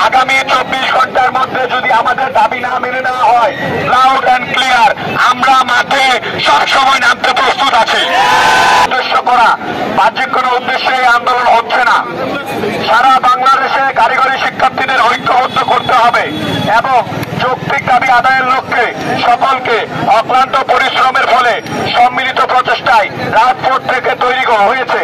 আগামী 24 ঘন্টার মধ্যে যদি আমাদের দাবি না মেনে নেওয়া হয়, লাউড অ্যান্ড ক্লিয়ার আমরা মাঠে সবসময় নামতে প্রস্তুত আছি। উদ্দেশ্য করা বাহ্যিক কোনো উদ্দেশ্যে এই আন্দোলন হচ্ছে না। সারা বাংলাদেশে কারিগরি শিক্ষার্থীদের ঐক্যবদ্ধ করতে হবে এবং যৌক্তিক দাবি আদায়ের লক্ষ্যে সকলকে অক্লান্ত পরিশ্রমের ফলে সম্মিলিত প্রচেষ্টায় রাজপথ থেকে তৈরি হয়েছে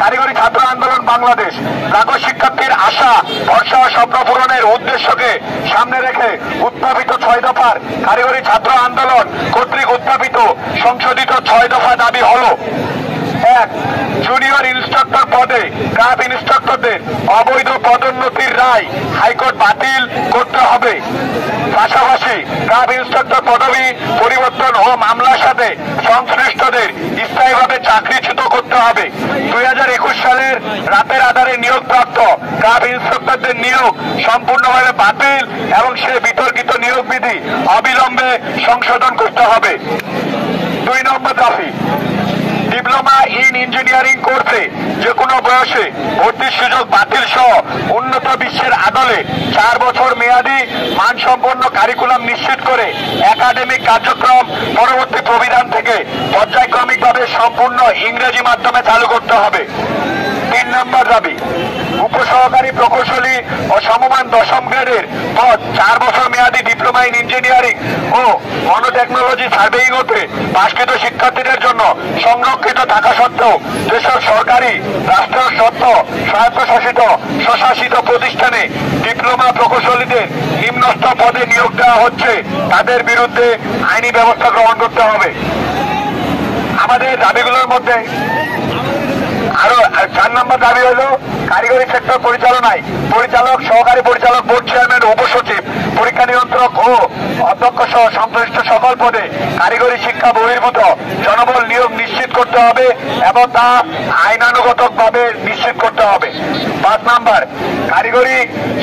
কারিগরি ছাত্র আন্দোলন বাংলাদেশ। লাখো শিক্ষার্থীর আশা ভরসা ও স্বপ্ন পূরণের উদ্দেশ্যকে সামনে রেখে উত্থাপিত 6 দফার কারিগরি ছাত্র আন্দোলন কর্তৃক উত্থাপিত সংশোধিত 6 দফা দাবি হলো: 1. জুনিয়র ইন্সট্রাক্টর পদে ক্রাফট ইন্সট্রাক্টরদের অবৈধ পদোন্নতির রায় হাইকোর্ট বাতিল করতে হবে। পাশাপাশি ক্রাফট ইন্সট্রাক্টর পদবি পরিবর্তন ও মামলার সাথে সংশ্লিষ্টদের স্থায়ীভাবে চাকরিচ্যুত করতে হবে। 2021 সালের রাতের আধারে নিয়োগপ্রাপ্ত ক্রাফট ইন্সট্রাক্টরদের নিয়োগ সম্পূর্ণভাবে বাতিল এবং সে বিতর্কিত নিয়োগ বিধি অবিলম্বে সংশোধন করতে হবে। 2 নম্বর দাবি: ডিপ্লোমা ইন ইঞ্জিনিয়ারিং কোর্সে যে কোনো বয়সে ভর্তির সুযোগ বাতিল সহ উন্নত বিশ্বের আদলে 4 বছর মেয়াদী মানসম্পন্ন কারিকুলাম নিশ্চিত করে একাডেমিক কার্যক্রম পরবর্তী প্রবিধান থেকে পর্যায়ক্রমিকভাবে সম্পূর্ণ ইংরেজি মাধ্যমে চালু করতে হবে। 3 নম্বর দাবি: উপসহকারী প্রকৌশলী ও সমমান 10ম গ্রেডের পদ 4 বছর মেয়াদী ডিপ্লোমা ইন ইঞ্জিনিয়ারিং ও মনোটেকনোলজি সার্ভেইং হতে পাশকৃত শিক্ষার্থীদের জন্য সংরক্ষিত থাকা সত্ত্বেও যেসব সরকারি রাষ্ট্রীয় স্বায়ত্তশাসিত স্বশাসিত প্রতিষ্ঠানে ডিপ্লোমা প্রকৌশলীদের নিম্নস্থ পদে নিয়োগ দেওয়া হচ্ছে তাদের বিরুদ্ধে আইনি ব্যবস্থা গ্রহণ করতে হবে। আমাদের দাবিগুলোর মধ্যে আরো 4 নম্বর দাবি হলো কারিগরি সেক্টর পরিচালনায় পরিচালক, সহকারী পরিচালক, বোর্ড চেয়ারম্যান, উপসচিব, পরীক্ষা নিয়ন্ত্রক ও অধ্যক্ষ সহ সংশ্লিষ্ট সকল পদে কারিগরি শিক্ষা বহির্ভূত জনবল নিয়োগ নিশ্চিত করতে হবে এবং তা আইনানুগতভাবে নিশ্চিত করতে হবে। 5 নম্বর: কারিগরি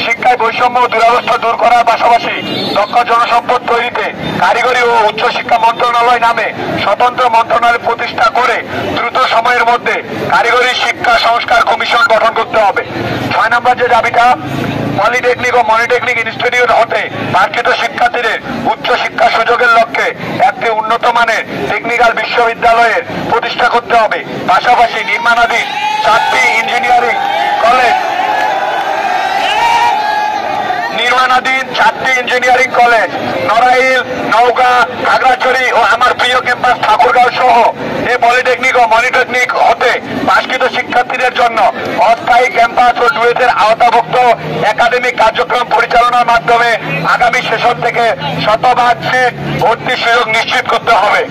শিক্ষায় বৈষম্য দুরবস্থা দূর করার পাশাপাশি দক্ষ জনসম্পদ তৈরিতে কারিগরি ও উচ্চশিক্ষা মন্ত্রণালয় নামে স্বতন্ত্র মন্ত্রণালয় প্রতিষ্ঠা করে দ্রুত সময়ের মধ্যে কারিগরি শিক্ষা সংস্কার কমিশন গঠন করতে হবে। 6 নম্বর যে দাবিটা: পলিটেকনিক ও মনিটেকনিক ইনস্টিটিউট হতে পাঠকৃত শিক্ষার্থীদের উচ্চ শিক্ষা সুযোগের লক্ষ্যে একটি উন্নত মানের টেকনিক্যাল বিশ্ববিদ্যালয়ের প্রতিষ্ঠা করতে হবে। পাশাপাশি নির্মাণাধীন 4টি ইঞ্জিনিয়ারিং কলেজ নড়াইল, নওগাঁ, খাগড়াছড়ি ও আমার প্রিয় ক্যাম্পাস ঠাকুরগাঁও সহ এই পলিটেকনিক ও মনিটেকনিক হতে পাশকৃত শিক্ষার্থীদের জন্য অস্থায়ী ক্যাম্পাস ও ডুয়েটের আওতাভুক্ত একাডেমিক কার্যক্রম পরিচালনার মাধ্যমে আগামী সেশন থেকে শতভাগ সিট ভর্তির সুযোগ নিশ্চিত করতে হবে।